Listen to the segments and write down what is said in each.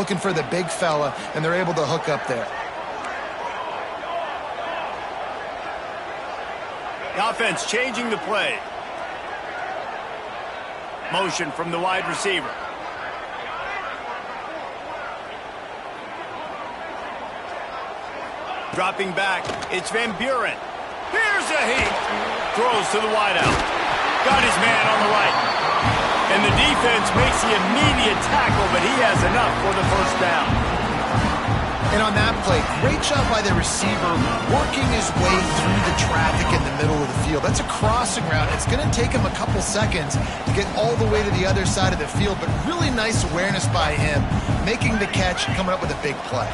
looking for the big fella, and they're able to hook up there. The offense changing the play. Motion from the wide receiver. Dropping back, it's Van Buren. Here's a heat. Throws to the wideout. Got his man on the right. And the defense makes the immediate tackle, but he has enough for the first down. And on that play, great job by the receiver working his way through the traffic in the middle of the field. That's a crossing route. It's going to take him a couple seconds to get all the way to the other side of the field, but really nice awareness by him, making the catch, coming up with a big play.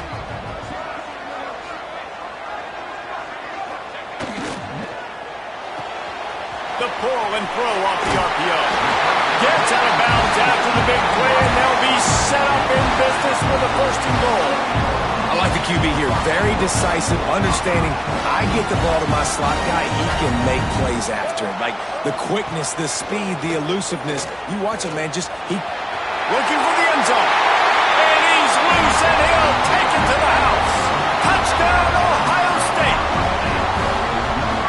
The pull and throw off the RPO. Gets out of bounds after the big play, and they'll be set up in business with a first and goal. I like the QB here. Very decisive, understanding I get the ball to my slot guy, he can make plays after it. Like the quickness, the speed, the elusiveness. You watch him, man, looking for the end zone. And he's loose, and he'll take it to the house. Touchdown, Ohio State.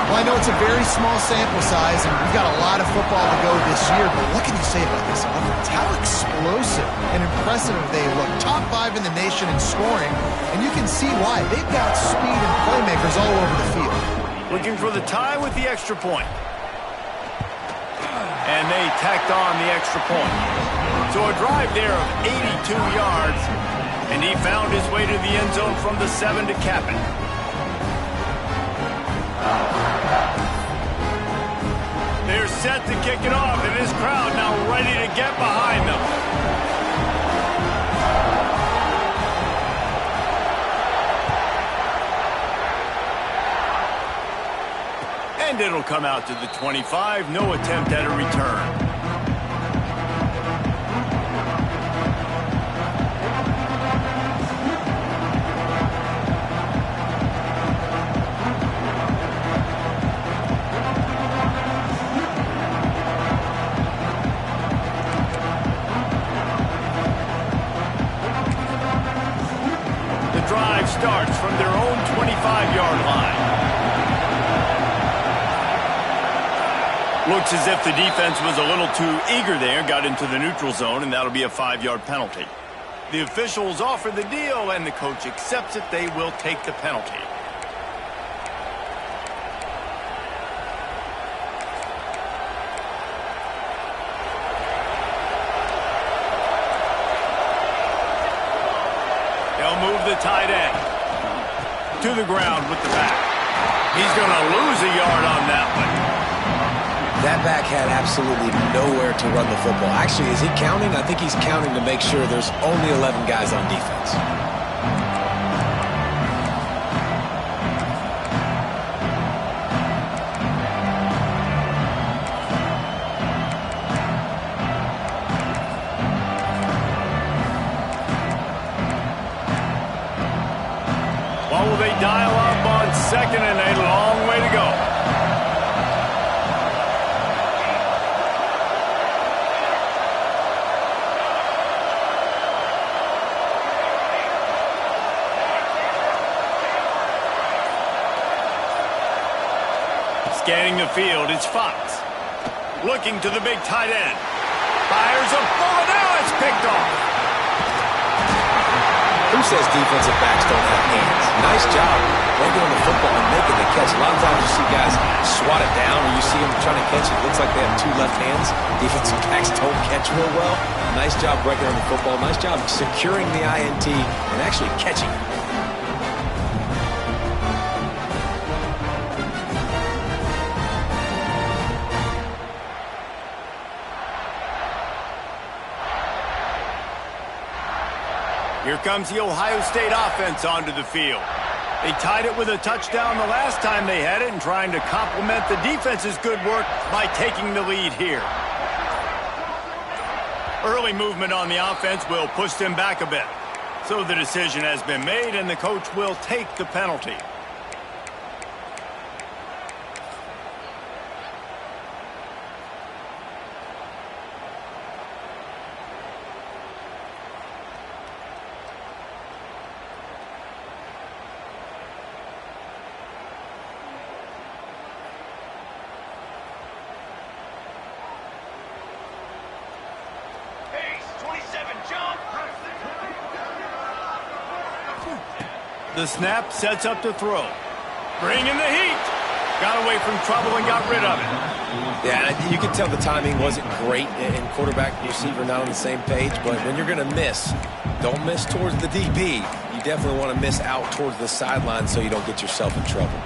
Well, I know it's a very small sample size, and we've got a lot of football to go this year, but what can you say about this offense? How explosive and impressive they look. Top 5 in the nation in scoring, and you can see why. They've got speed and playmakers all over the field. Looking for the tie with the extra point. And they tacked on the extra point. So a drive there of 82 yards, and he found his way to the end zone from the 7 to cap it. They're set to kick it off, and this crowd now ready to get behind them. And it'll come out to the 25. No attempt at a return. Starts from their own 25-yard line. Looks as if the defense was a little too eager there, got into the neutral zone, and that'll be a 5-yard penalty. The officials offer the deal, and the coach accepts it. They will take the penalty. They'll move the tight end to the ground with the back. He's going to lose a yard on that one. That back had absolutely nowhere to run the football. Actually, is he counting? I think he's counting to make sure there's only 11 guys on defense. Will they dial up on second and a long way to go? Scanning the field, it's Fox. Looking to the big tight end. Fires a bullet, now it's picked off. Who says defensive backs don't have hands? Nice job breaking on the football and making the catch. A lot of times you see guys swat it down or you see them trying to catch it. It looks like they have 2 left hands. Defensive backs don't catch real well. Nice job breaking on the football. Nice job securing the INT and actually catching it. Here comes the Ohio State offense onto the field. They tied it with a touchdown the last time they had it and trying to complement the defense's good work by taking the lead here. Early movement on the offense will push them back a bit. So the decision has been made and the coach will take the penalty. The snap sets up to throw. Bring in the heat. Got away from trouble and got rid of it. Yeah, you can tell the timing wasn't great, and quarterback and receiver not on the same page, but when you're going to miss, don't miss towards the DB. You definitely want to miss out towards the sideline so you don't get yourself in trouble.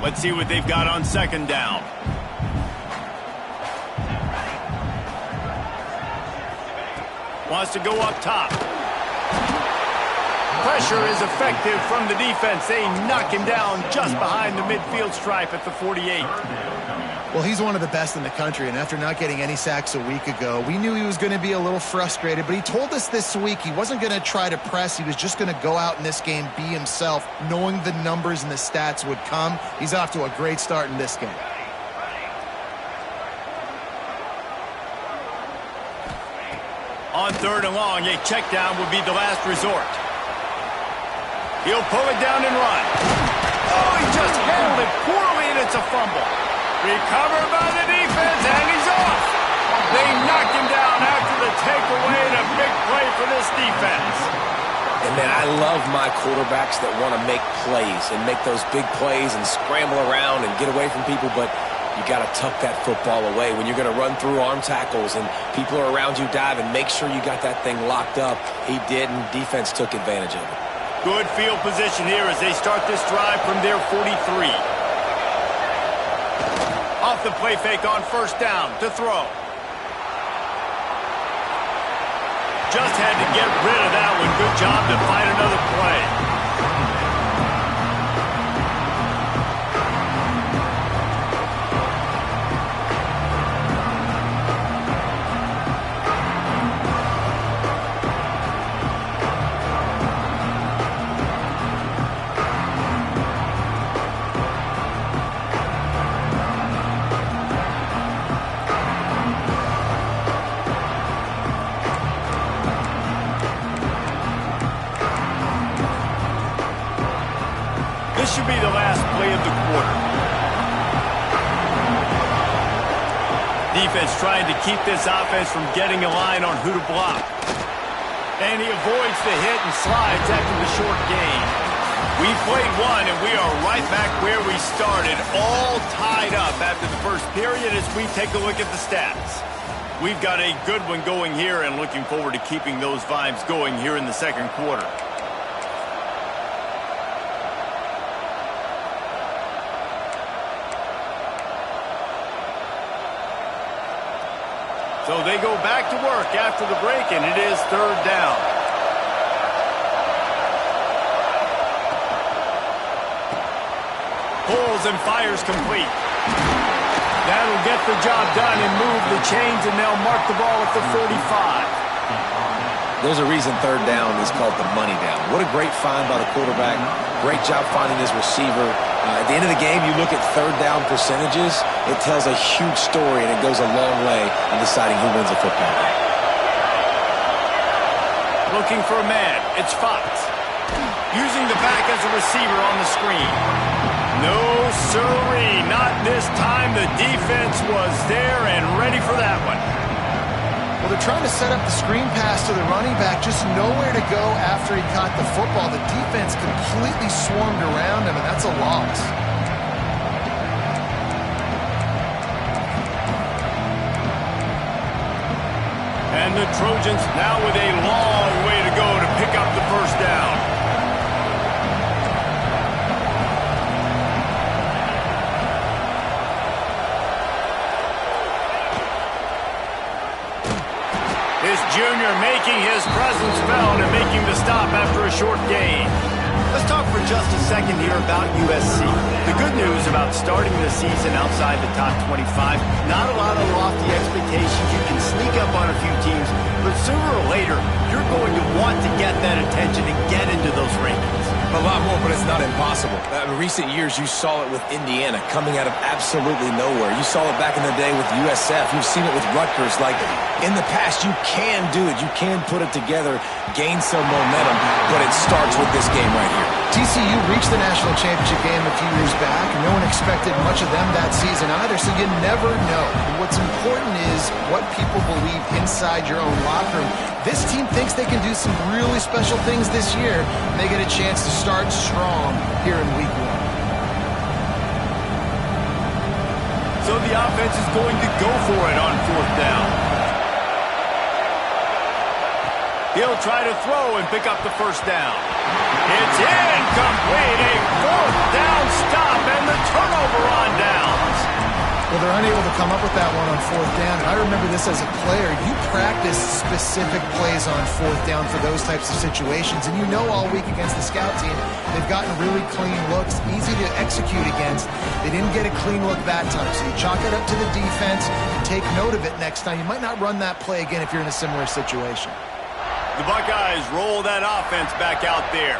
Let's see what they've got on second down. Wants to go up top. Pressure is effective from the defense. They knock him down just behind the midfield stripe at the 48. Well, he's one of the best in the country, and after not getting any sacks a week ago, we knew he was going to be a little frustrated, but he told us this week he wasn't going to try to press. He was just going to go out in this game, be himself, knowing the numbers and the stats would come. He's off to a great start in this game. On third and long, a check down would be the last resort. He'll pull it down and run. Oh, he just handled it poorly, and it's a fumble. Recovered by the defense, and he's off. They knocked him down after the takeaway, and a big play for this defense. And, man, I love my quarterbacks that want to make plays and make those big plays and scramble around and get away from people, but you got to tuck that football away. When you're going to run through arm tackles and people are around you diving, make sure you got that thing locked up. He did, and defense took advantage of it. Good field position here as they start this drive from their 43. Off the play fake on first down to throw. Just had to get rid of that one. Good job to find another play. This should be the last play of the quarter. Defense trying to keep this offense from getting a line on who to block. And he avoids the hit and slides after the short gain. We played one, and we are right back where we started, all tied up after the first period as we take a look at the stats. We've got a good one going here and looking forward to keeping those vibes going here in the second quarter. So they go back to work after the break, and it is third down. Pulls and fires complete. That'll get the job done and move the chains, and they'll mark the ball at the 45. There's a reason third down is called the money down. What a great find by the quarterback. Great job finding his receiver. At the end of the game, you look at third down percentages, it tells a huge story, and it goes a long way in deciding who wins a football game. Looking for a man, it's Fox. Using the back as a receiver on the screen. No siree, not this time. The defense was there and ready for that one. Well, they're trying to set up the screen pass to the running back, just nowhere to go after he caught the football. The defense completely swarmed around him, and that's a loss. And the Trojans now with a long way to go to pick up the first down. Junior making his presence felt and making the stop after a short gain. Let's talk for just a second here about USC. The good news about starting the season outside the top 25, not a lot of lofty expectations. You can sneak up on a few teams, but sooner or later, you're going to want to get that attention and get into those rankings. A lot more, but it's not impossible. In recent years, you saw it with Indiana coming out of absolutely nowhere. You saw it back in the day with USF. You've seen it with Rutgers. Like, in the past, you can do it. You can put it together, gain some momentum, but it starts with this game right here. TCU reached the national championship game a few years back, and no one expected much of them that season either, so you never know. And what's important is what people believe inside your own locker room. This team thinks they can do some really special things this year, and they get a chance to start strong here in week 1. So the offense is going to go for it on 4th down. He'll try to throw and pick up the 1st down. It's incomplete. A 4th down stop and the turnover on downs. Well, they're unable to come up with that one on 4th down. And I remember this as a player. You practice specific plays on 4th down for those types of situations. And you know all week against the scout team, they've gotten really clean looks, easy to execute against. They didn't get a clean look that time. So you chalk it up to the defense and take note of it next time. You might not run that play again if you're in a similar situation. The Buckeyes roll that offense back out there.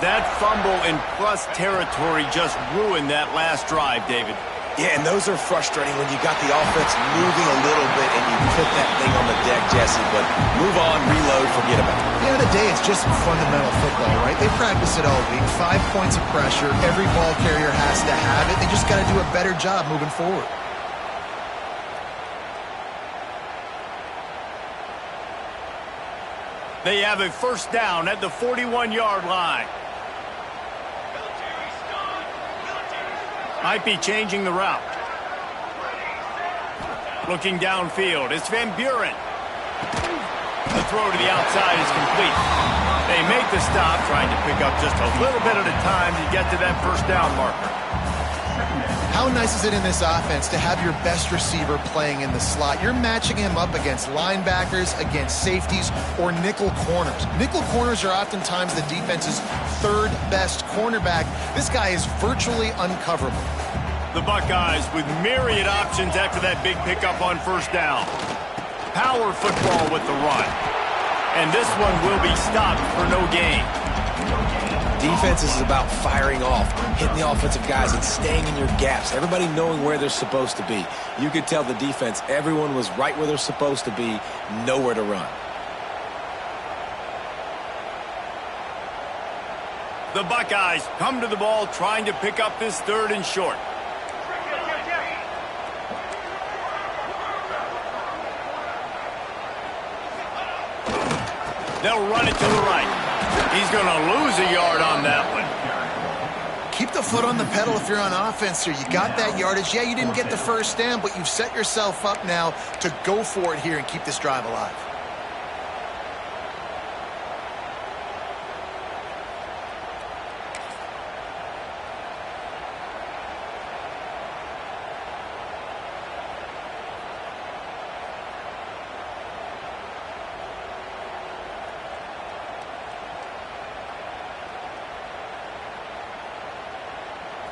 That fumble in plus territory just ruined that last drive, David. Yeah, and those are frustrating when you got the offense moving a little bit and you put that thing on the deck, Jesse. But move on, reload, forget about it. At the end of the day, it's just fundamental football, right? They practice it all week. 5 points of pressure. Every ball carrier has to have it. They just got to do a better job moving forward. They have a 1st down at the 41-yard line. Might be changing the route. Looking downfield, it's Van Buren. The throw to the outside is complete. They make the stop, trying to pick up just a little bit at a time to get to that 1st down marker. How nice is it in this offense to have your best receiver playing in the slot? You're matching him up against linebackers, against safeties, or nickel corners. Nickel corners are oftentimes the defense's 3rd best cornerback. This guy is virtually uncoverable. The Buckeyes with myriad options after that big pickup on 1st down. Power football with the run. And this one will be stopped for no gain. Defense is about firing off, hitting the offensive guys and staying in your gaps. Everybody knowing where they're supposed to be. You could tell the defense, everyone was right where they're supposed to be, nowhere to run. The Buckeyes come to the ball trying to pick up this 3rd and short. They'll run it to the right. He's going to lose a yard on that one. Keep the foot on the pedal if you're on offense here. You got that yardage. Yeah, you didn't get the 1st down, but you've set yourself up now to go for it here and keep this drive alive.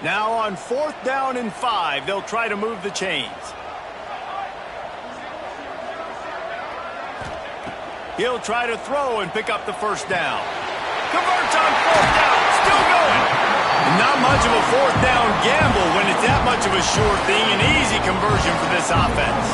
Now on 4th down and 5, they'll try to move the chains. He'll try to throw and pick up the 1st down. Converts on 4th down, still going. Not much of a 4th down gamble when it's that much of a sure thing, an easy conversion for this offense.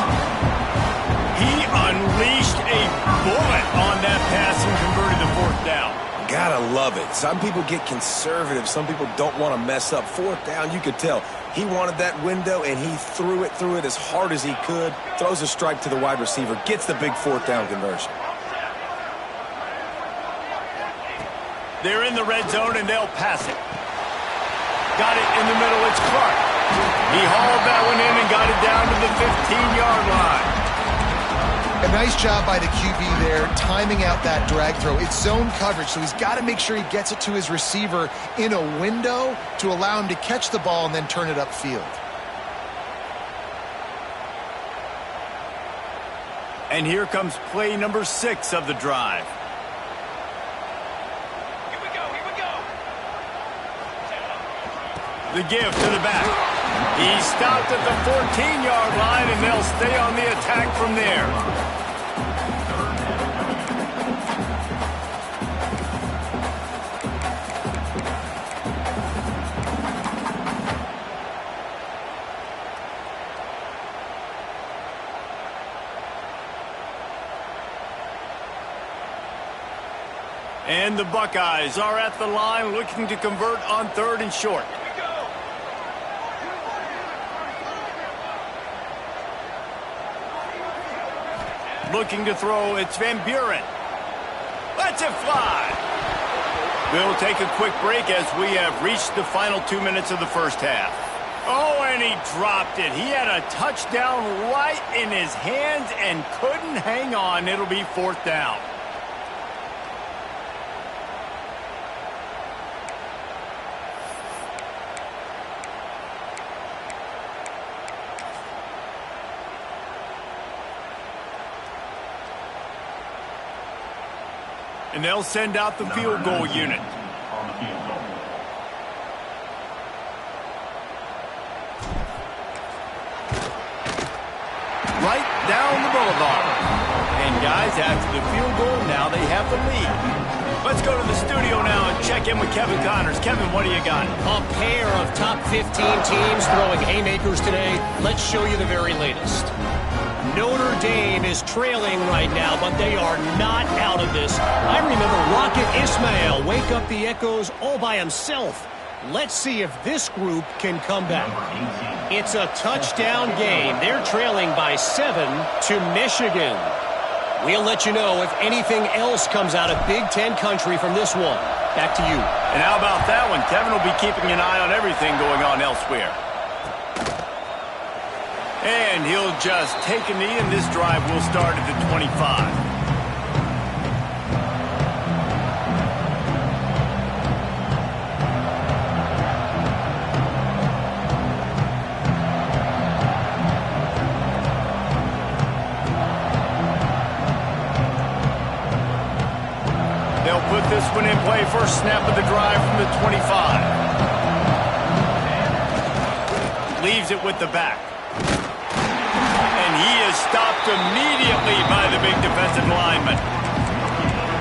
He unleashed a bullet on that pass and converted the 4th down. Gotta love it. Some people get conservative. Some people don't want to mess up. 4th down, you could tell. He wanted that window, and he threw it as hard as he could. Throws a strike to the wide receiver. Gets the big 4th down conversion. They're in the red zone, and they'll pass it. Got it in the middle. It's Clark. He hauled that one in and got it down to the 15-yard line. A nice job by the QB there, timing out that drag throw. It's zone coverage, so he's got to make sure he gets it to his receiver in a window to allow him to catch the ball and then turn it upfield. And here comes play number 6 of the drive. Here we go. The give to the back. He stopped at the 14-yard line, and they'll stay on the attack from there. And the Buckeyes are at the line looking to convert on 3rd and short. Looking to throw, it's Van Buren. Lets it fly. We'll take a quick break as we have reached the final 2 minutes of the first half. Oh, and he dropped it. He had a touchdown right in his hands and couldn't hang on. It'll be 4th down. And they'll send out the field goal unit. Right down the boulevard. And guys, after the field goal, now they have the lead. Let's go to the studio now and check in with Kevin Connors. Kevin, what do you got? A pair of top 15 teams throwing haymakers today. Let's show you the very latest. Notre Dame is trailing right now, but they are not out of this. I remember Rocket Ismail wake up the echoes all by himself. Let's see if this group can come back. It's a touchdown game. They're trailing by 7 to Michigan. We'll let you know if anything else comes out of Big Ten country from this one. Back to you. And how about that one? Kevin will be keeping an eye on everything going on elsewhere. And he'll just take a knee, and this drive will start at the 25. They'll put this one in play. First snap of the drive from the 25. Leaves it with the back. And he is stopped immediately by the big defensive lineman.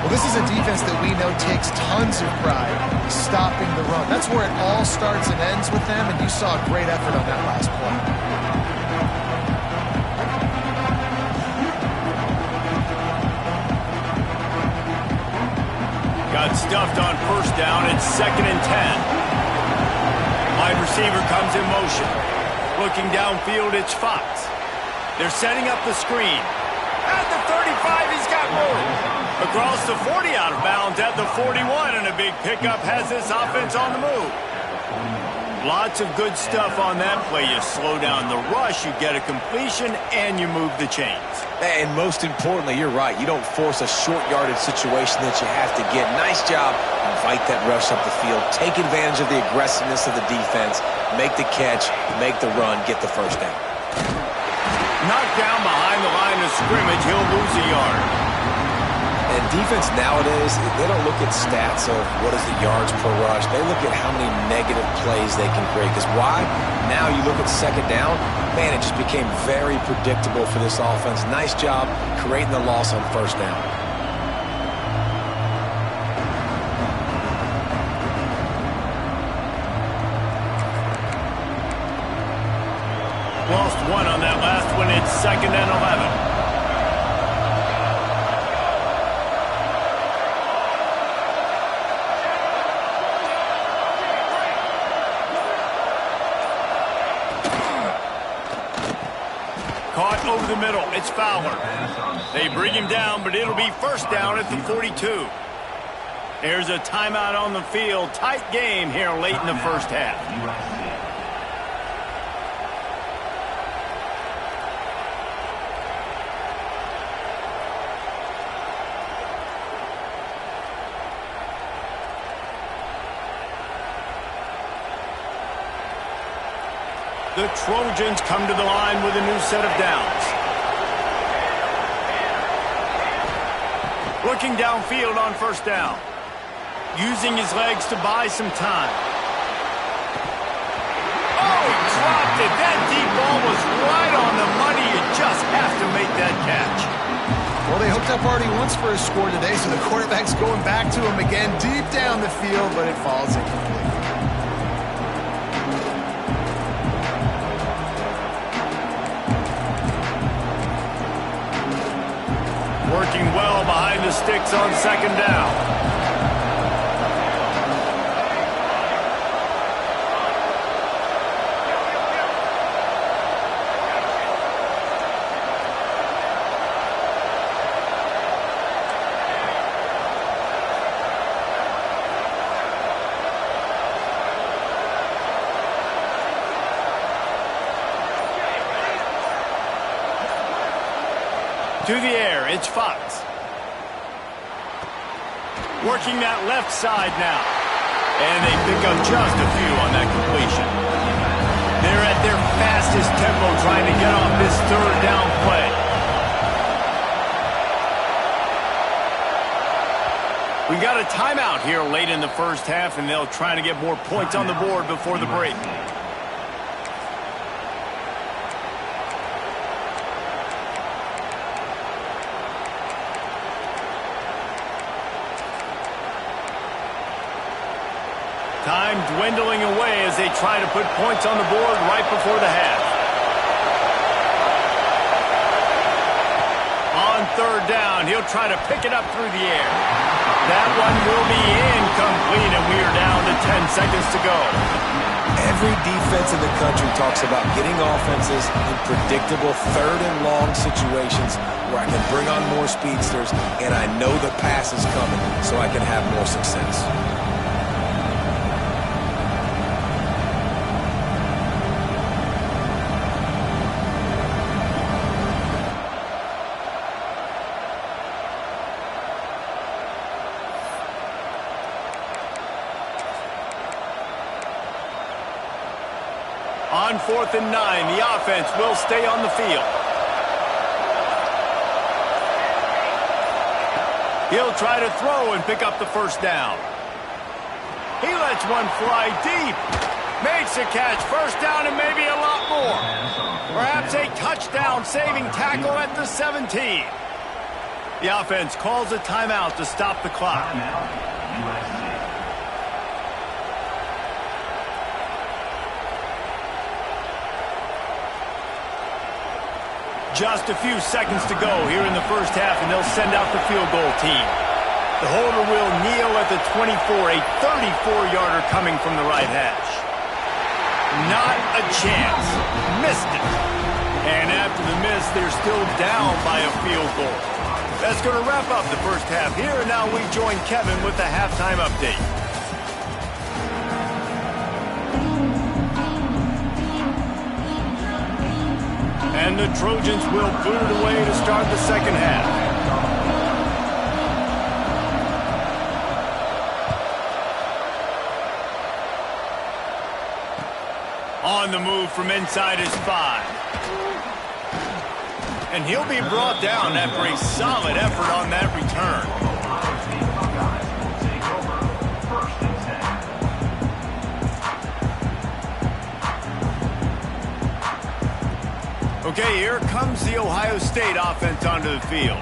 Well, this is a defense that we know takes tons of pride stopping the run. That's where it all starts and ends with them, and you saw a great effort on that last play. Got stuffed on first down. It's 2nd and 10. Wide receiver comes in motion. Looking downfield, it's Fox. They're setting up the screen. At the 35, he's got room. Across the 40, out of bounds at the 41, and a big pickup has this offense on the move. Lots of good stuff on that play. You slow down the rush, you get a completion, and you move the chains. And most importantly, you're right. You don't force a short yardage situation that you have to get. Nice job. Invite that rush up the field. Take advantage of the aggressiveness of the defense. Make the catch, make the run, get the first down. Knocked down behind the line of scrimmage, he'll lose a yard. And defense nowadays, they don't look at stats of what is the yards per rush. They look at how many negative plays they can create. Because why? Now you look at 2nd down, man, it just became very predictable for this offense. Nice job creating the loss on first down. Lost one on that last one. It's 2nd and 11. Caught over the middle. It's Fowler. They bring him down, but it'll be first down at the 42. There's a timeout on the field. Tight game here late in the first half. The Trojans come to the line with a new set of downs. Looking downfield on first down. Using his legs to buy some time. Oh, he dropped it. That deep ball was right on the money. You just have to make that catch. Well, they hooked up already once for a score today, so the quarterback's going back to him again deep down the field, but it falls incomplete. Working well behind the sticks on 2nd down. To the air, it's Fox. Working that left side now. And they pick up just a few on that completion. They're at their fastest tempo trying to get off this third down play. We got a timeout here late in the first half, and they'll try to get more points on the board before the break. Time dwindling away as they try to put points on the board right before the half. On third down, he'll try to pick it up through the air. That one will be incomplete, and we are down to 10 seconds to go. Every defense in the country talks about getting offenses in predictable third and long situations where I can bring on more speedsters, and I know the pass is coming, so I can have more success. On 4th and 9, the offense will stay on the field. He'll try to throw and pick up the first down. He lets one fly deep. Makes a catch, first down, and maybe a lot more. Perhaps a touchdown-saving tackle at the 17. The offense calls a timeout to stop the clock. Just a few seconds to go here in the first half, and they'll send out the field goal team. The holder will kneel at the 24, a 34-yarder coming from the right hash. Not a chance. Missed it. And after the miss, they're still down by a field goal. That's going to wrap up the first half here, and now we join Kevin with the halftime update. And the Trojans will boot it away to start the second half. On the move from inside his 5. And he'll be brought down after a solid effort on that return. Okay, here comes the Ohio State offense onto the field.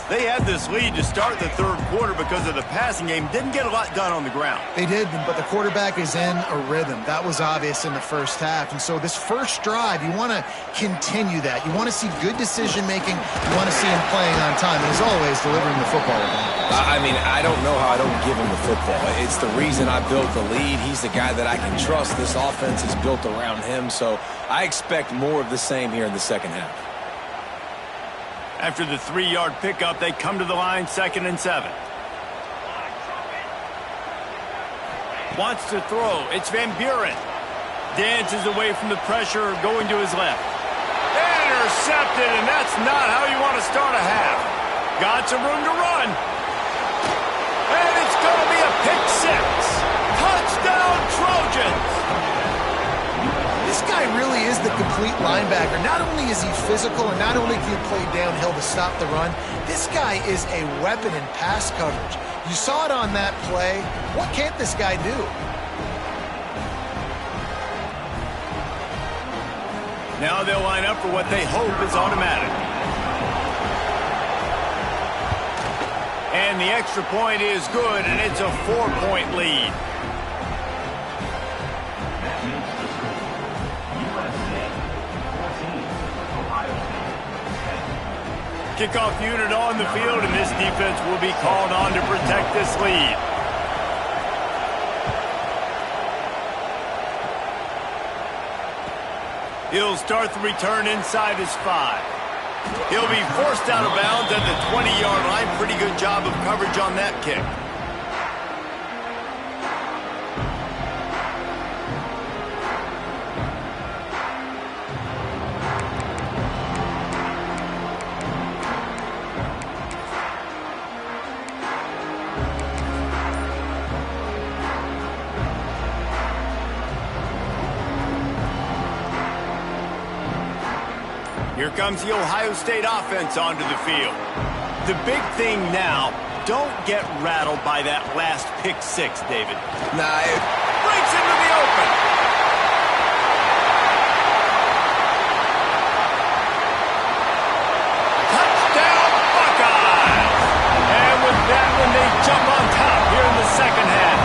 They had this lead to start the third quarter because of the passing game. Didn't get a lot done on the ground. They did, but the quarterback is in a rhythm. That was obvious in the first half. And so this first drive, you want to continue that. You want to see good decision-making. You want to see him playing on time. And as always, delivering the football. I mean, I don't know how I don't give him the football. It's the reason I built the lead. He's the guy that I can trust. This offense is built around him. So I expect more of the same here in the second half. After the 3-yard pickup, they come to the line, 2nd and 7. Wants to throw. It's Van Buren. Dances away from the pressure, going to his left. Intercepted, and that's not how you want to start a half. Got some room to run. And it's going to be a pick 6. Touchdown, Trojans. This guy really is the complete linebacker. Not only is he physical and not only can he play downhill to stop the run, this guy is a weapon in pass coverage. You saw it on that play. What can't this guy do? Now they'll line up for what they hope is automatic. And the extra point is good, and it's a 4-point lead. Kickoff unit on the field, and this defense will be called on to protect this lead. He'll start the return inside his 5. He'll be forced out of bounds at the 20-yard line. Pretty good job of coverage on that kick. Here comes the Ohio State offense onto the field. The big thing now, don't get rattled by that last pick six, David. Nah, it Breaks into the open. Touchdown, Buckeyes! And with that one, they jump on top here in the second half.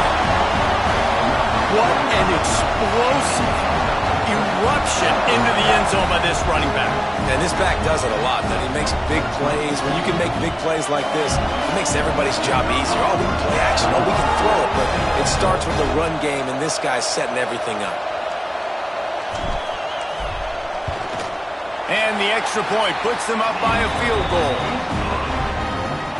What an explosive eruption into the end zone by this running back. And this back does it a lot. Then he makes big plays. When you can make big plays like this, it makes everybody's job easier. Oh, we can play action. Oh, we can throw it. But it starts with the run game, and this guy's setting everything up. And the extra point puts them up by a field goal.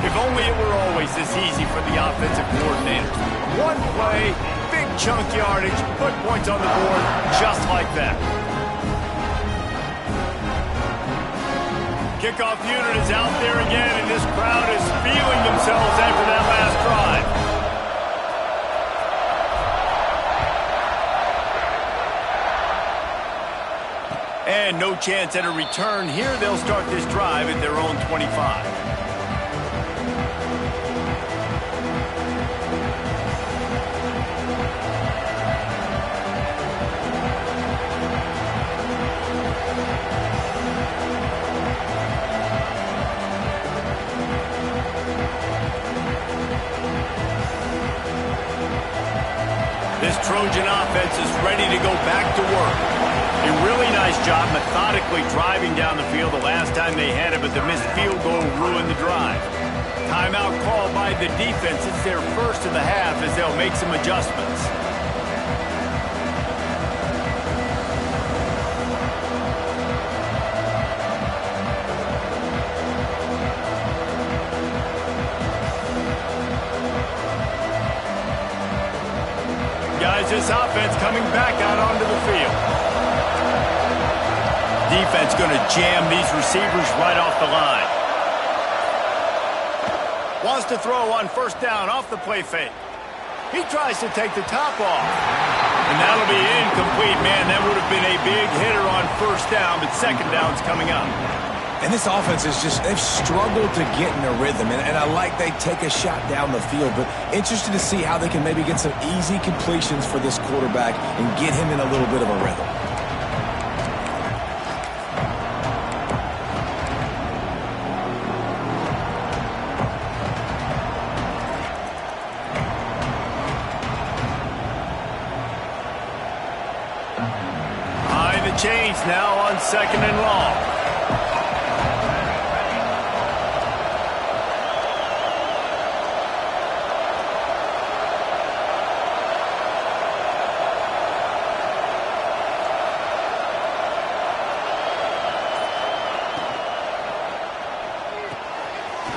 If only it were always this easy for the offensive coordinators. One play, big chunk yardage, put points on the board just like that. Kickoff unit is out there again, and this crowd is feeling themselves after that last drive. And no chance at a return here. They'll start this drive at their own 25. This Trojan offense is ready to go back to work. A really nice job methodically driving down the field the last time they had it, but the missed field goal ruined the drive. Timeout called by the defense. It's their first of the half as they'll make some adjustments. Guys, this offense coming back out onto the field. Defense going to jam these receivers right off the line. Wants to throw on first down off the play fake. He tries to take the top off. And that'll be incomplete. Man, that would have been a big hitter on first down, but second down's coming up. And this offense is just, they've struggled to get in a rhythm. And I like they take a shot down the field, but interested to see how they can maybe get some easy completions for this quarterback and get him in a little bit of a rhythm. High the chains now on second and long.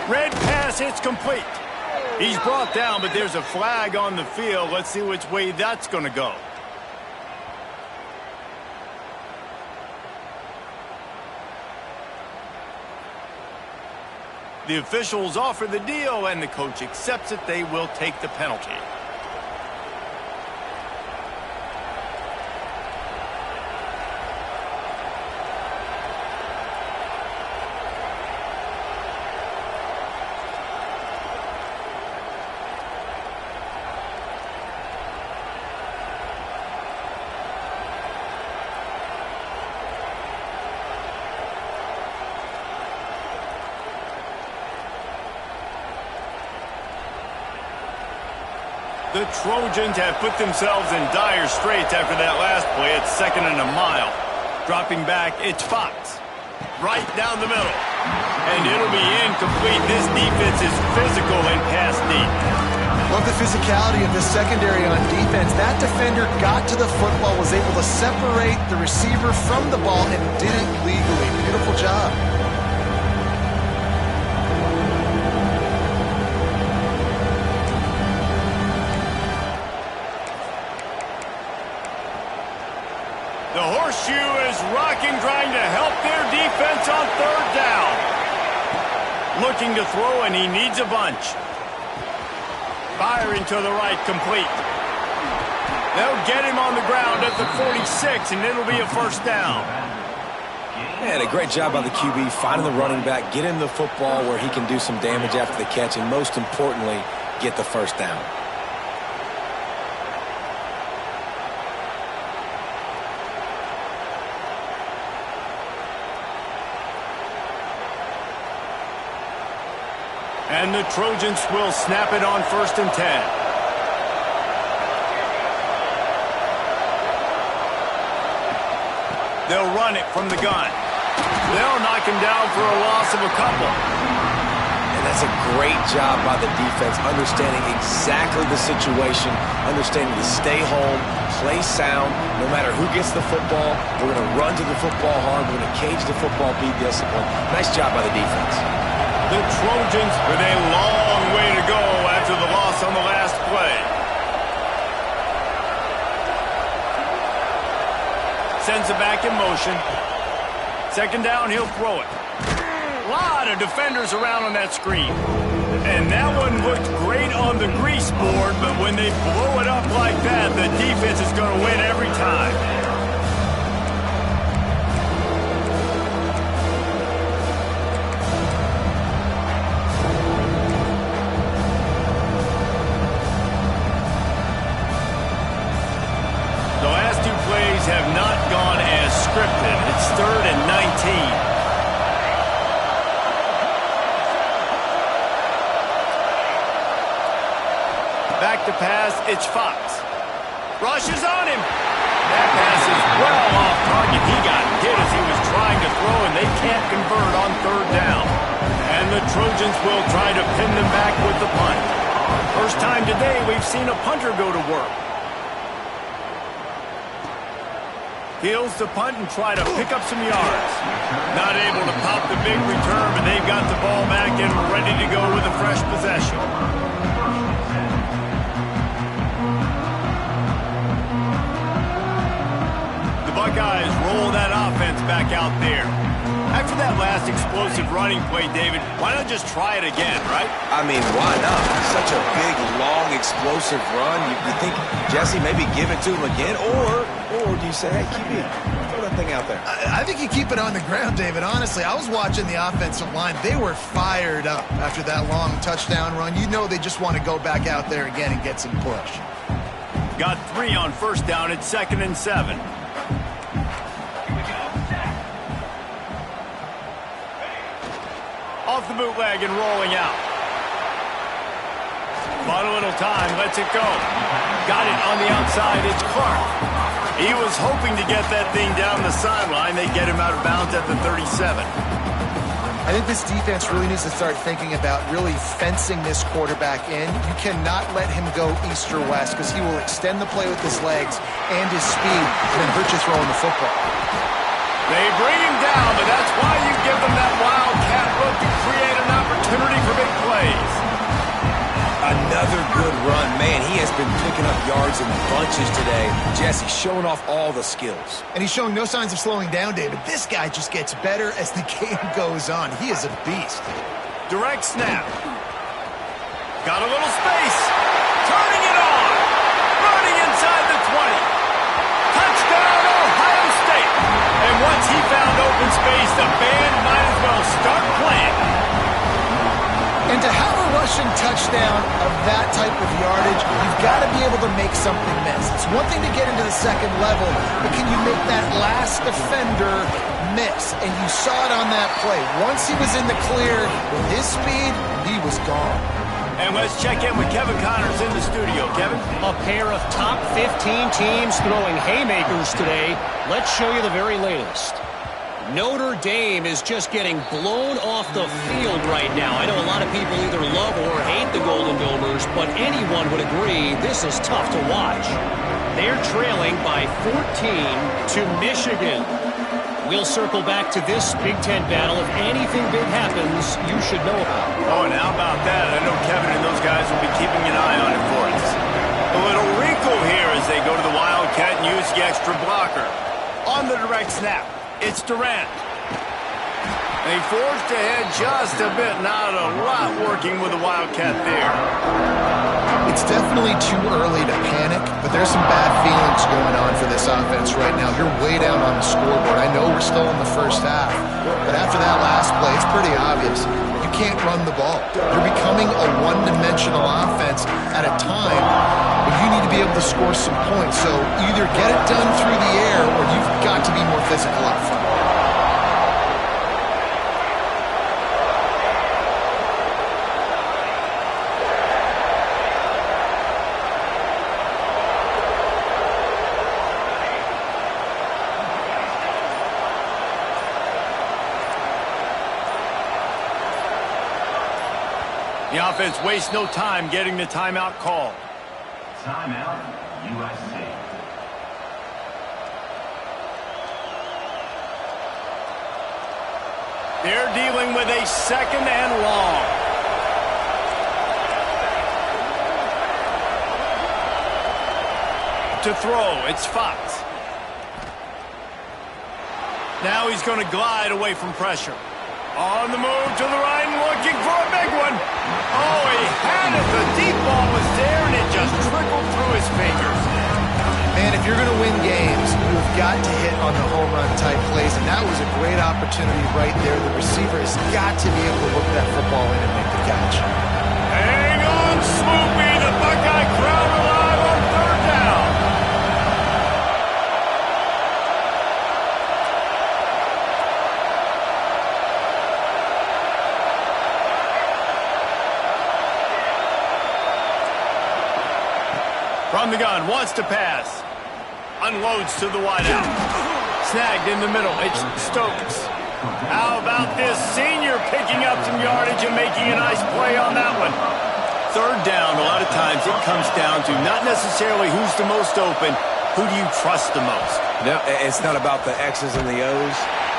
Red pass, it's complete. He's brought down, but there's a flag on the field. Let's see which way that's going to go. The officials offer the deal, and the coach accepts it. They will take the penalty. The Trojans have put themselves in dire straits after that last play. It's second and a mile. Dropping back, it's Fox. Right down the middle. And it'll be incomplete. This defense is physical and pass deep. Love the physicality of the secondary on defense. That defender got to the football, was able to separate the receiver from the ball, and did it legally. Beautiful job. The horseshoe is rocking, trying to help their defense on third down. Looking to throw, and he needs a bunch. Firing to the right, complete. They'll get him on the ground at the 46, and it'll be a first down. And a great job by the QB, finding the running back, get him the football where he can do some damage after the catch, and most importantly, get the first down. And the Trojans will snap it on 1st and 10. They'll run it from the gun. They'll knock him down for a loss of a couple. And that's a great job by the defense, understanding exactly the situation, understanding to stay home, play sound. No matter who gets the football, we're going to run to the football hard. We're going to cage the football, be disciplined. Nice job by the defense. The Trojans with a long way to go after the loss on the last play. Sends it back in motion. 2nd down, he'll throw it. A lot of defenders around on that screen. And that one looked great on the grease board, but when they blow it up like that, the defense is going to win every time. The last 2 plays have not gone as scripted. It's 3rd and 19. Back to pass, it's Fox. Rushes on him. That pass is well off target. He got hit as he was trying to throw, and they can't convert on 3rd down. And the Trojans will try to pin them back with the punt. First time today we've seen a punter go to work. Heels to punt and try to pick up some yards. Not able to pop the big return, but they've got the ball back and ready to go with a fresh possession. The Buckeyes roll that offense back out there. After that last explosive running play, David, why not just try it again, right? I mean, why not? Such a big, long, explosive run. You think, Jesse, maybe give it to him again? Or do you say, hey, QB, throw that thing out there? I think you keep it on the ground, David. Honestly, I was watching the offensive line. They were fired up after that long touchdown run. You know they just want to go back out there again and get some push. Got 3 on 1st down. It's 2nd and 7. Off the bootleg and rolling out. Bought a little time, lets it go. Got it on the outside, it's Clark. He was hoping to get that thing down the sideline. They get him out of bounds at the 37. I think this defense really needs to start thinking about really fencing this quarterback in. You cannot let him go east or west because he will extend the play with his legs and his speed and then hurt you throwing the football. They bring him down, but that's why you give them that wildcat look to create an opportunity for big plays. Another good run. Man, he has been picking up yards in bunches today. Jesse showing off all the skills. And he's showing no signs of slowing down, David. This guy just gets better as the game goes on. He is a beast. Direct snap. Got a little space. Turning it on. Running inside the 20. Touchdown, Ohio State. And once he found open space, the band might as well start playing. And to have a rushing touchdown of that type of yardage, you've got to be able to make something miss. It's one thing to get into the 2nd level, but can you make that last defender miss? And you saw it on that play. Once he was in the clear with his speed, he was gone. And let's check in with Kevin Connors in the studio. Kevin? A pair of top 15 teams throwing haymakers today. Let's show you the very latest. Notre Dame is just getting blown off the field right now. I know a lot of people either love or hate the Golden Domers, but anyone would agree this is tough to watch. They're trailing by 14 to Michigan. We'll circle back to this Big Ten battle. If anything big happens, you should know about it. Oh, and how about that? I know Kevin and those guys will be keeping an eye on it for us. A little wrinkle here as they go to the Wildcat and use the extra blocker. On the direct snap, it's Durant. They forced ahead just a bit. Not a lot working with the Wildcat there. It's definitely too early to panic, but there's some bad feelings going on for this offense right now. You're way down on the scoreboard. I know we're still in the first half, but after that last play, it's pretty obvious. You can't run the ball. You're becoming a one-dimensional offense at a time when you need to be able to score some points. So either get it done through the air or you've got to be more physical up front. The offense wastes no time getting the timeout call. Timeout, USA. They're dealing with a second and long. To throw, it's Fox. Now he's going to glide away from pressure. On the move to the right and looking for a big one. Oh, he had it. The deep ball was there, and it just trickled through his fingers. Man, if you're going to win games, you've got to hit on the home run type plays, and that was a great opportunity right there. The receiver has got to be able to look that football in and make the catch. Hang on, Smoopy. The Buckeye crowd alive on third down. From the gun, wants to pass. Unloads to the wideout. Snagged in the middle. It's Stokes. How about this senior picking up some yardage and making a nice play on that one? Third down, a lot of times it comes down to not necessarily who's the most open, who do you trust the most? No, it's not about the X's and the O's.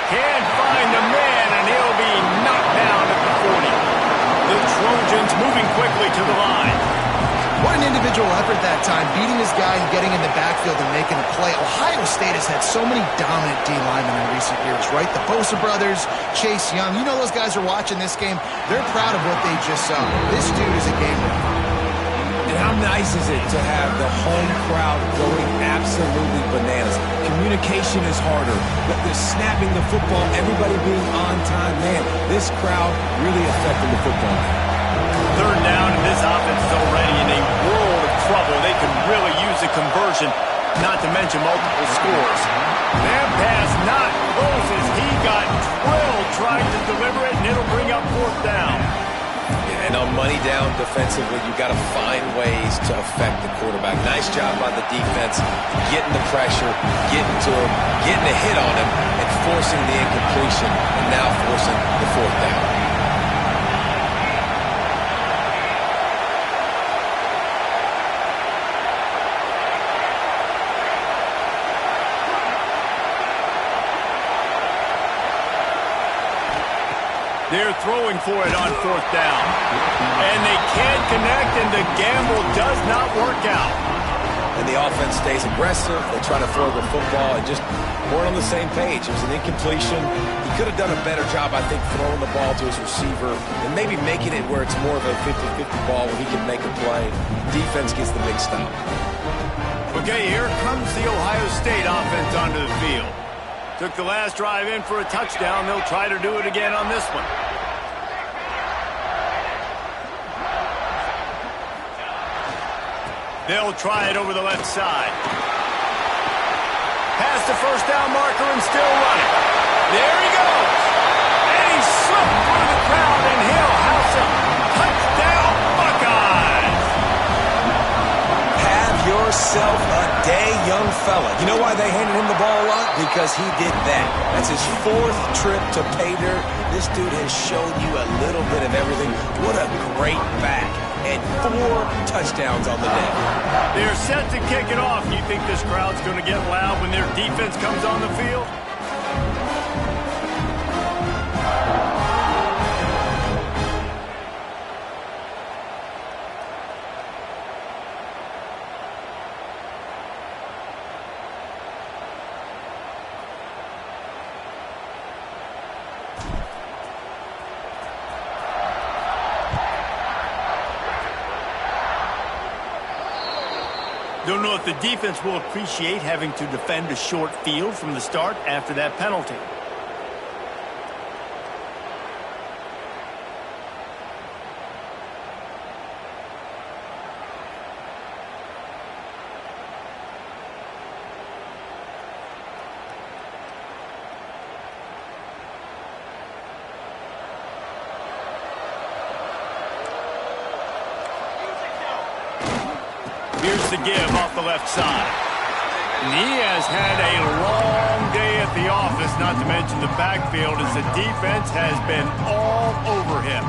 Can't find the man, and he'll be knocked down at the 40. The Trojans moving quickly to the line. What an individual effort that time, beating his guy and getting in the backfield and making a play. Ohio State has had so many dominant D linemen in recent years, right? The Bosa brothers, Chase Young. You know those guys are watching this game. They're proud of what they just saw. This dude is a game winner. And how nice is it to have the home crowd going absolutely bananas? Communication is harder. But the snapping the football, everybody being on time, man, this crowd really affected the football. Third down, and this offense is already in a world of trouble. They could really use a conversion, not to mention multiple scores. That pass not close as he got drilled trying to deliver it, and it'll bring up fourth down. Yeah, and on money down defensively, you got to find ways to affect the quarterback. Nice job by the defense, getting the pressure, getting to him, getting a hit on him, and forcing the incompletion, and now forcing the fourth down. They're throwing for it on fourth down. And they can't connect, and the gamble does not work out. And the offense stays aggressive. They try to throw the football and just weren't on the same page. It was an incompletion. He could have done a better job, I think, throwing the ball to his receiver and maybe making it where it's more of a 50-50 ball where he can make a play. Defense gets the big stop. Okay, here comes the Ohio State offense onto the field. Took the last drive in for a touchdown. They'll try to do it again on this one. They'll try it over the left side. Past the first down marker and still running. There he goes. And he slipped through the crowd, and he'll house him. Touchdown, Buckeyes. Have yourself a day, young fella. You know why they handed him the ball a lot? Because he did that. That's his fourth trip to pay dirt. This dude has shown you a little bit of everything. What a great back. And 4 touchdowns on the day. They're set to kick it off. You think this crowd's going to get loud when their defense comes on the field? Don't know if the defense will appreciate having to defend a short field from the start after that penalty. Here's the give off the left side. And he has had a long day at the office, not to mention the backfield, as the defense has been all over him.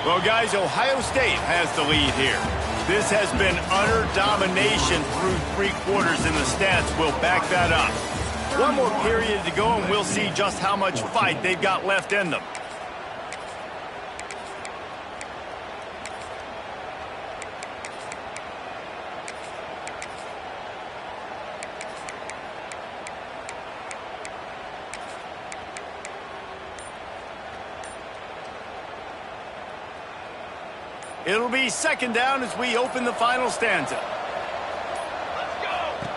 Well, guys, Ohio State has the lead here. This has been utter domination through 3 quarters, and the stats will back that up. One more period to go, and we'll see just how much fight they've got left in them. It'll be second down as we open the final stanza.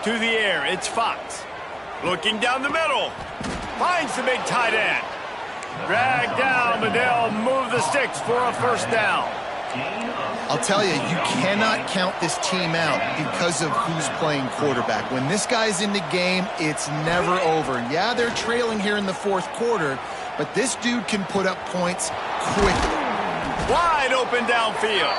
To the air, it's Fox. Looking down the middle. Finds the big tight end. Drag down, but they'll move the sticks for a first down. I'll tell you, you cannot count this team out because of who's playing quarterback. When this guy's in the game, it's never over. Yeah, they're trailing here in the 4th quarter, but this dude can put up points quickly. Wide open downfield.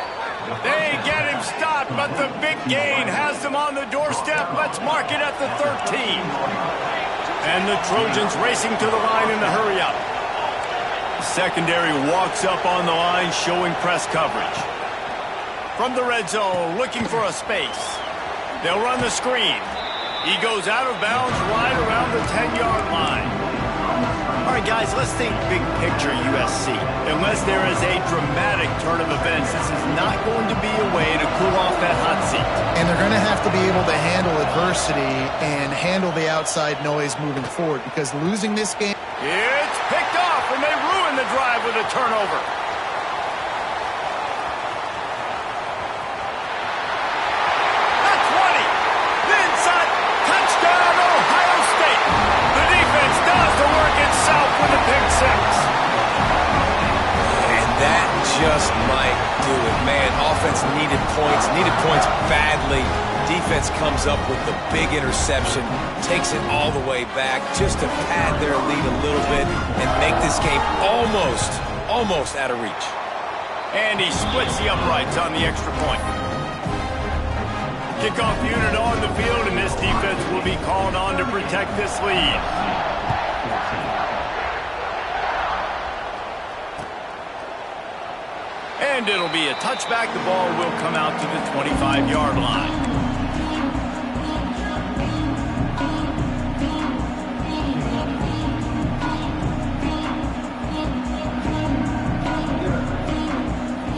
They get him stopped, but the big gain has them on the doorstep. Let's mark it at the 13. And the Trojans racing to the line in the hurry-up. Secondary walks up on the line, showing press coverage. From the red zone, looking for a space. They'll run the screen. He goes out of bounds right around the 10-yard line. All right, guys, let's think big picture USC. Unless there is a dramatic turn of events, this is not going to be a way to cool off that hot seat. And they're going to have to be able to handle adversity and handle the outside noise moving forward, because losing this game... It's picked off, and they ruin the drive with a turnover. That's 20. The inside touchdown, Ohio State. The defense does the work itself with a pick 6. And that just might do it. Man, offense needed points badly. Defense comes up with the big interception, takes it all the way back just to pad their lead a little bit and make this game almost out of reach. And he splits the uprights on the extra point. Kickoff unit on the field, and this defense will be called on to protect this lead. And it'll be a touchback. The ball will come out to the 25-yard line.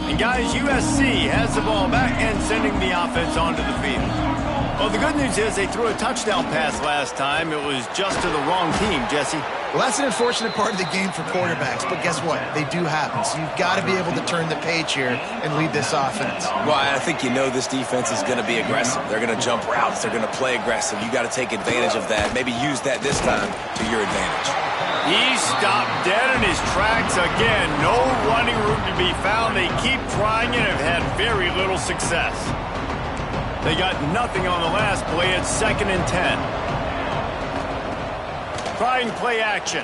And guys, USC has the ball back and sending the offense onto the field. Well, the good news is they threw a touchdown pass last time. It was just to the wrong team, Jesse. Well, that's an unfortunate part of the game for quarterbacks, but guess what? They do happen, so you've got to be able to turn the page here and lead this offense. Well, I think you know this defense is going to be aggressive. They're going to jump routes. They're going to play aggressive. You got to take advantage of that. Maybe use that this time to your advantage. He stopped dead in his tracks again. No running room to be found. They keep trying and have had very little success. They got nothing on the last play. It's 2nd and 10. Trying play action.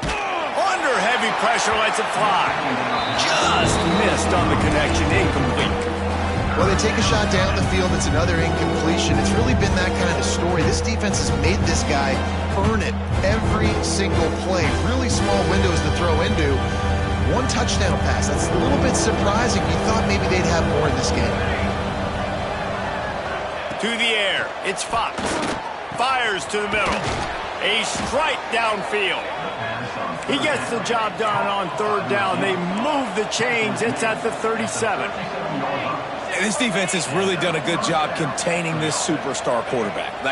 Under heavy pressure, lets it fly. Just missed on the connection, incomplete. Well, they take a shot down the field. It's another incompletion. It's really been that kind of story. This defense has made this guy earn it every single play. Really small windows to throw into. 1 touchdown pass. That's a little bit surprising. You thought maybe they'd have more in this game. To the air, it's Fox. Fires to the middle. A strike downfield. He gets the job done on third down. They move the chains. It's at the 37. And this defense has really done a good job containing this superstar quarterback.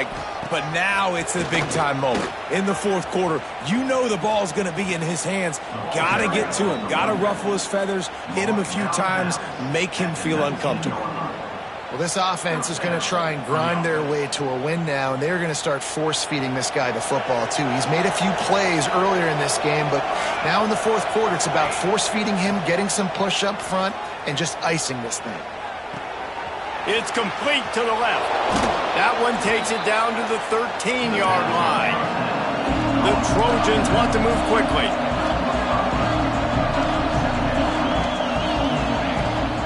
But now it's a big-time moment. In the fourth quarter, you know the ball's going to be in his hands. Got to get to him. Got to ruffle his feathers, hit him a few times, make him feel uncomfortable. Well, this offense is going to try and grind their way to a win now, and they're going to start force-feeding this guy the football, too. He's made a few plays earlier in this game, but now in the fourth quarter, it's about force-feeding him, getting some push up front, and just icing this thing. It's complete to the left. That one takes it down to the 13-yard line. The Trojans want to move quickly.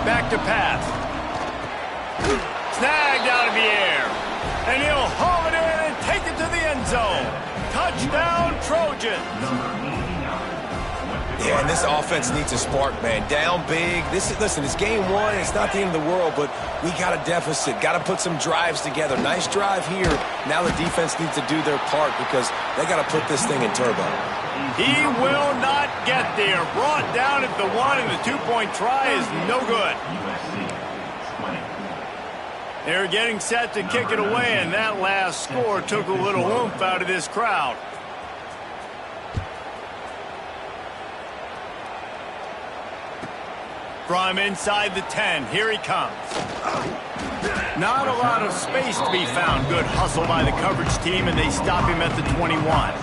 Back to pass. Snagged out of the air. And he'll haul it in and take it to the end zone. Touchdown, Trojans. Yeah, and this offense needs a spark, man. Down big. Listen, it's game one. It's not the end of the world, but we got a deficit. Got to put some drives together. Nice drive here. Now the defense needs to do their part because they got to put this thing in turbo. He will not get there. Brought down at the one, and the two-point try is no good. They're getting set to kick it away, and that last score took a little oomph out of this crowd. From inside the 10, here he comes. Not a lot of space to be found. Good hustle by the coverage team, and they stop him at the 21.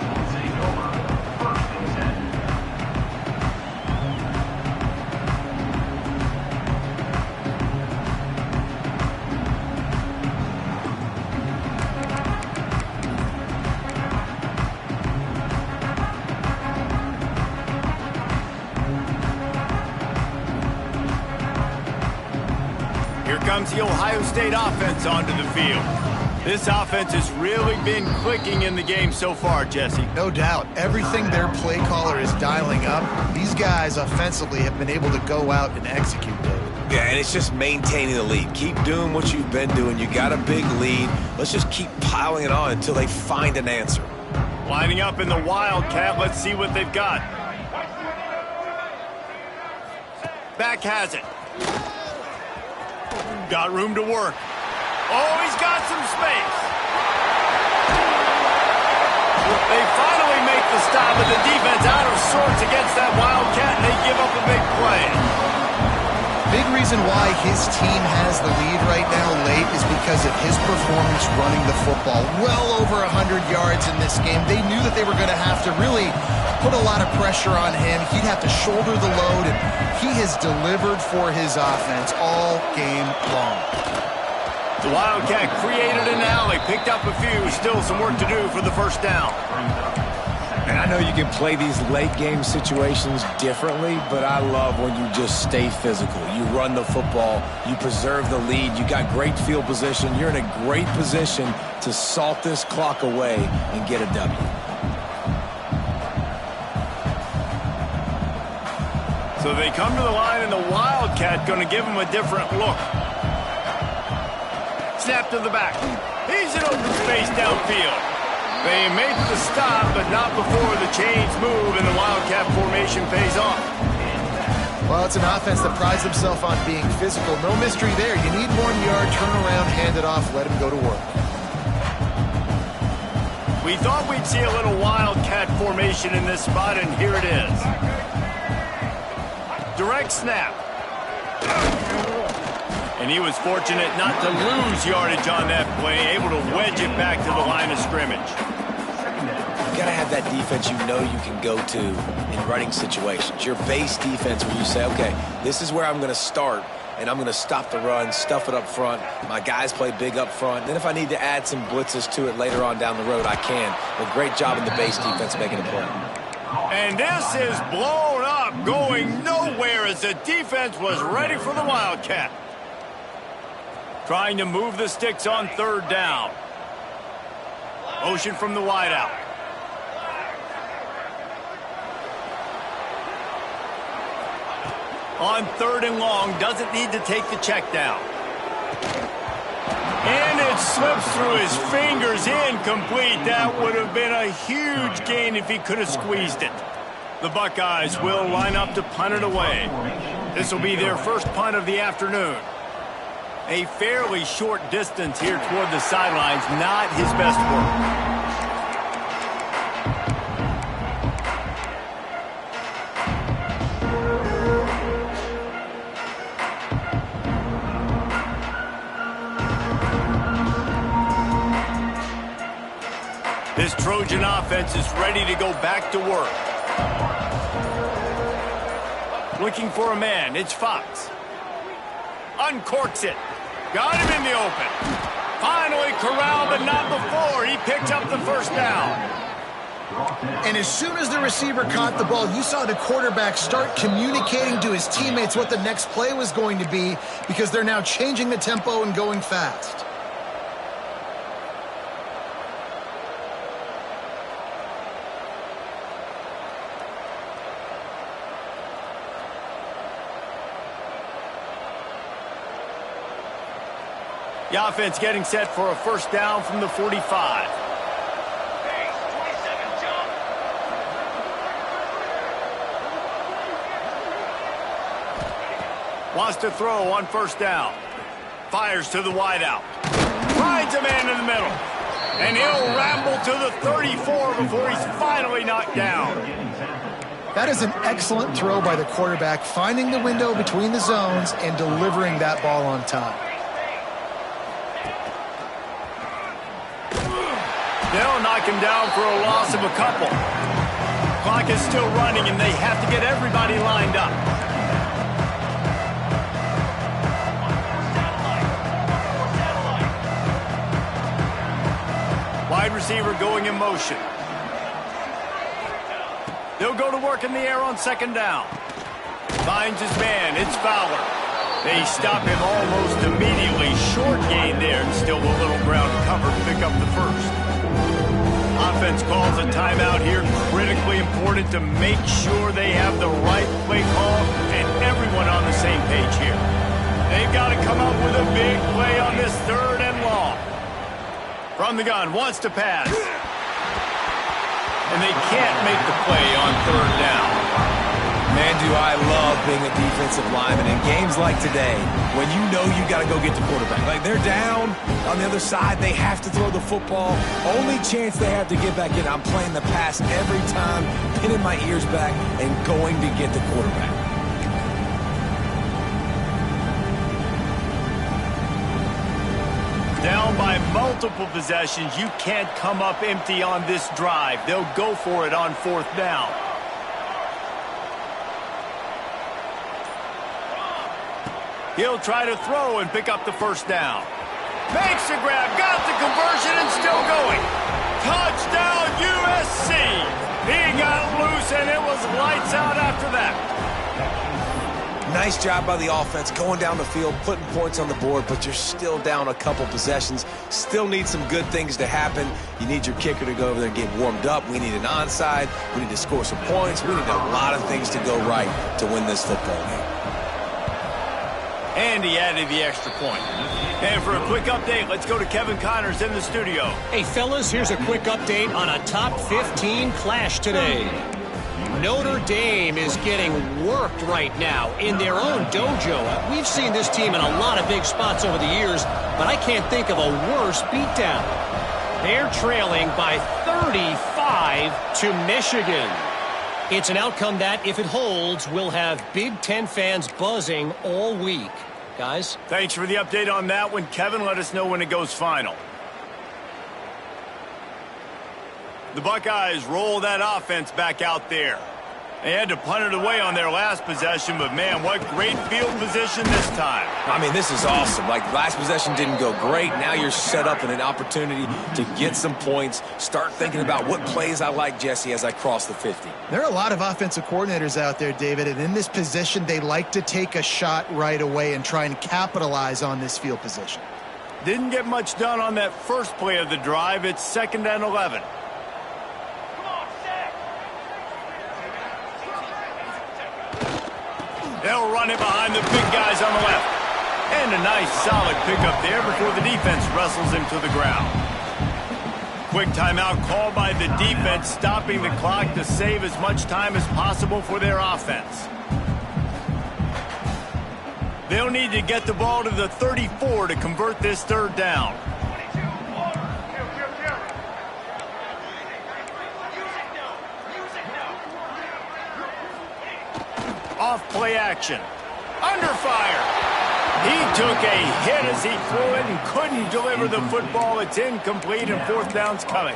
Comes the Ohio State offense onto the field. This offense has really been clicking in the game so far, Jesse. No doubt. Everything their play caller is dialing up, these guys offensively have been able to go out and execute, David. Yeah, and it's just maintaining the lead. Keep doing what you've been doing. You got a big lead. Let's just keep piling it on until they find an answer. Lining up in the Wildcat. Let's see what they've got. Back has it. Got room to work. Oh, he's got some space. They finally make the stop, but the defense out of sorts against that Wildcat, and they give up a big play. Big reason why his team has the lead right now late is because of his performance running the football. Well over 100 yards in this game. They knew that they were going to have to really put a lot of pressure on him. He'd have to shoulder the load, and he has delivered for his offense all game long. The Wildcat created an alley, picked up a few, still some work to do for the first down. And I know you can play these late-game situations differently, but I love when you just stay physical. You run the football, you preserve the lead, you got great field position, you're in a great position to salt this clock away and get a W. So they come to the line, and the Wildcat going to give him a different look. Snap to the back. He's in open space downfield. They make the stop, but not before the chains move and the Wildcat formation pays off. Well, it's an offense that prides themselves on being physical. No mystery there. You need 1 yard, turn around, hand it off, let him go to work. We thought we'd see a little Wildcat formation in this spot, and here it is. Direct snap. And he was fortunate not to lose yardage on that play, able to wedge it back to the line of scrimmage. You got to have that defense you know you can go to in running situations. Your base defense where you say, okay, this is where I'm going to start, and I'm going to stop the run, stuff it up front. My guys play big up front. Then if I need to add some blitzes to it later on down the road, I can. But great job in the base defense making a play. And this is blown up, going nowhere as the defense was ready for the Wildcat. Trying to move the sticks on third down. Motion from the wideout. On third and long, doesn't need to take the check down. And it's slips through his fingers, incomplete. That would have been a huge gain if he could have squeezed it. The Buckeyes will line up to punt it away. This will be their first punt of the afternoon. A fairly short distance here toward the sidelines, not his best work. This Trojan offense is ready to go back to work. Looking for a man, it's Fox. Uncorks it. Got him in the open. Finally corralled, but not before. He picked up the first down. And as soon as the receiver caught the ball, you saw the quarterback start communicating to his teammates what the next play was going to be, because they're now changing the tempo and going fast. The offense getting set for a first down from the 45. Wants to throw on first down. Fires to the wideout. Finds a man in the middle. And he'll ramble to the 34 before he's finally knocked down. That is an excellent throw by the quarterback, finding the window between the zones and delivering that ball on time. They'll knock him down for a loss of a couple. Clock is still running, and they have to get everybody lined up. Wide receiver going in motion. They'll go to work in the air on second down. Finds his man. It's Fowler. They stop him almost immediately. Short gain there, and still a little ground to cover to pick up the first. Offense calls a timeout here. Critically important to make sure they have the right play call and everyone on the same page here. They've got to come up with a big play on this third and long. From the gun, wants to pass. And they can't make the play on third down. Man, do I love being a defensive lineman in games like today when you know you got to go get the quarterback. Like, they're down on the other side. They have to throw the football. Only chance they have to get back in. I'm playing the pass every time, pinning my ears back and going to get the quarterback. Down by multiple possessions. You can't come up empty on this drive. They'll go for it on fourth down. He'll try to throw and pick up the first down. Makes the grab, got the conversion, and still going. Touchdown, USC. He got loose, and it was lights out after that. Nice job by the offense going down the field, putting points on the board, but you're still down a couple possessions. Still need some good things to happen. You need your kicker to go over there and get warmed up. We need an onside. We need to score some points. We need a lot of things to go right to win this football game. And he added the extra point. And for a quick update, let's go to Kevin Connors in the studio. Hey, fellas, here's a quick update on a top 15 clash today. Notre Dame is getting worked right now in their own dojo. We've seen this team in a lot of big spots over the years, but I can't think of a worse beatdown. They're trailing by 35 to Michigan. It's an outcome that, if it holds, will have Big Ten fans buzzing all week. Guys? Thanks for the update on that one, Kevin. Let us know when it goes final. The Buckeyes roll that offense back out there. They had to punt it away on their last possession, but, man, what great field position this time. I mean, this is awesome. Like, last possession didn't go great. Now you're set up in an opportunity to get some points. Start thinking about what plays I like, Jesse, as I cross the 50. There are a lot of offensive coordinators out there, David, and in this position, they like to take a shot right away and try and capitalize on this field position. Didn't get much done on that first play of the drive. It's 2nd and 11. They'll run it behind the big guys on the left. And a nice solid pickup there before the defense wrestles him to the ground. Quick timeout called by the defense, stopping the clock to save as much time as possible for their offense. They'll need to get the ball to the 34 to convert this third down. Off play action. Under fire. He took a hit as he threw it and couldn't deliver the football. It's incomplete and fourth down's coming.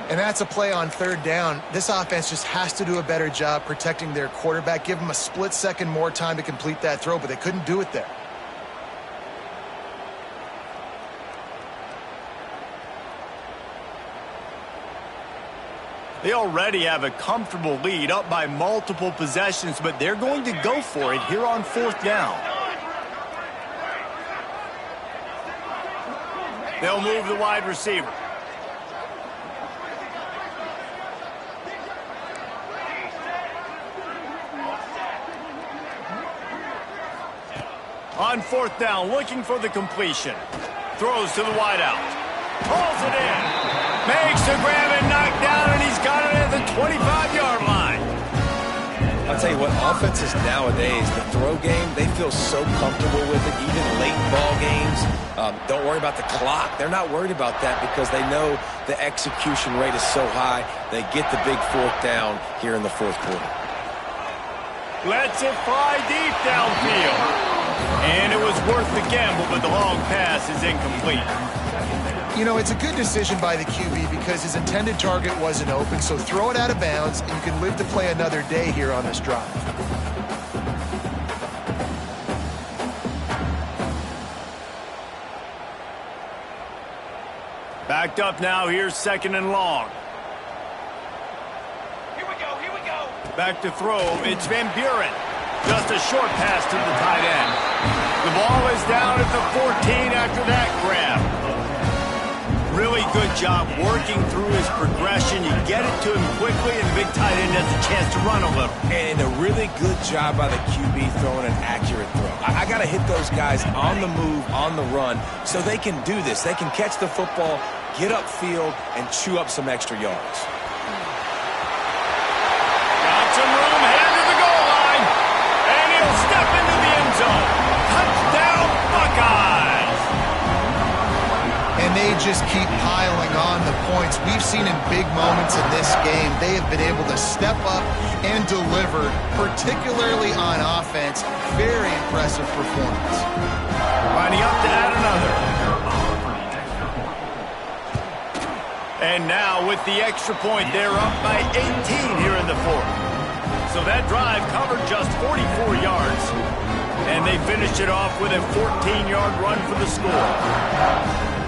And that's a play on third down. This offense just has to do a better job protecting their quarterback. Give him a split second more time to complete that throw, but they couldn't do it there. They already have a comfortable lead, up by multiple possessions, but they're going to go for it here on fourth down. They'll move the wide receiver. On fourth down, looking for the completion. Throws to the wideout. Pulls it in. Makes the grab and knock down, and he's got it at the 25-yard line. I'll tell you what, offenses nowadays, the throw game, they feel so comfortable with it, even late ball games. Don't worry about the clock. They're not worried about that because they know the execution rate is so high. They get the big fourth down here in the fourth quarter. Lets it fly deep downfield. And it was worth the gamble, but the long pass is incomplete. You know, it's a good decision by the QB because his intended target wasn't open, so throw it out of bounds, and you can live to play another day here on this drive. Backed up now, here's second and long. Here we go. Back to throw, it's Van Buren. Just a short pass to the tight end. The ball is down at the 14 after that grab. Really good job working through his progression. You get it to him quickly, and the big tight end has a chance to run a little. And a really good job by the QB throwing an accurate throw. I got to hit those guys on the move, on the run, so they can do this. They can catch the football, get upfield, and chew up some extra yards. Got some room, headed to the goal line. And he'll step into the end zone. Touchdown, Buckeyes! And they just keep piling on the points. We've seen in big moments in this game, they have been able to step up and deliver, particularly on offense. Very impressive performance. Lining up to add another. And now with the extra point, they're up by 18 here in the fourth. So that drive covered just 44 yards. And they finished it off with a 14-yard run for the score.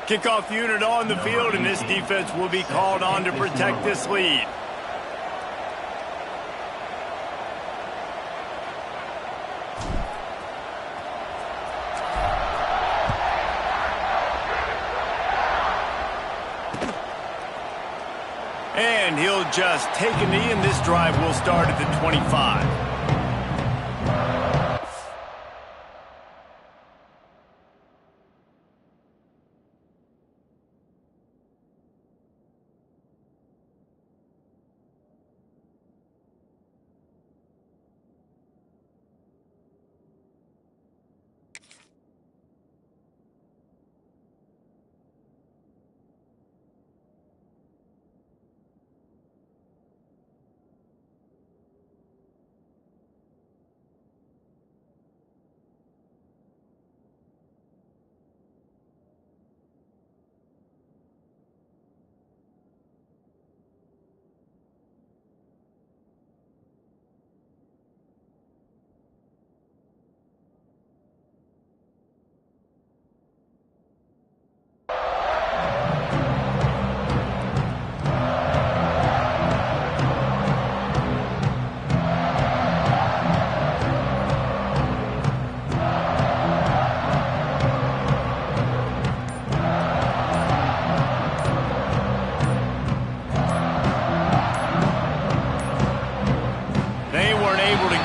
Kickoff unit on the field, and this defense will be called on to protect this lead. And he'll just take a knee, and this drive will start at the 25.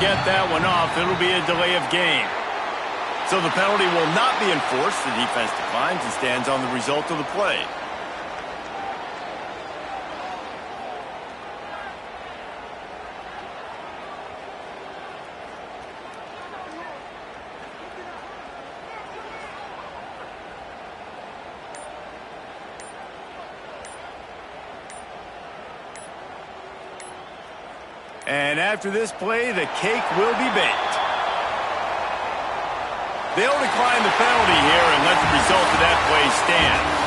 get that one off. It'll be a delay of game. So the penalty will not be enforced. The defense declines and stands on the result of the play. And after this play, the cake will be baked. They'll decline the penalty here and let the result of that play stand.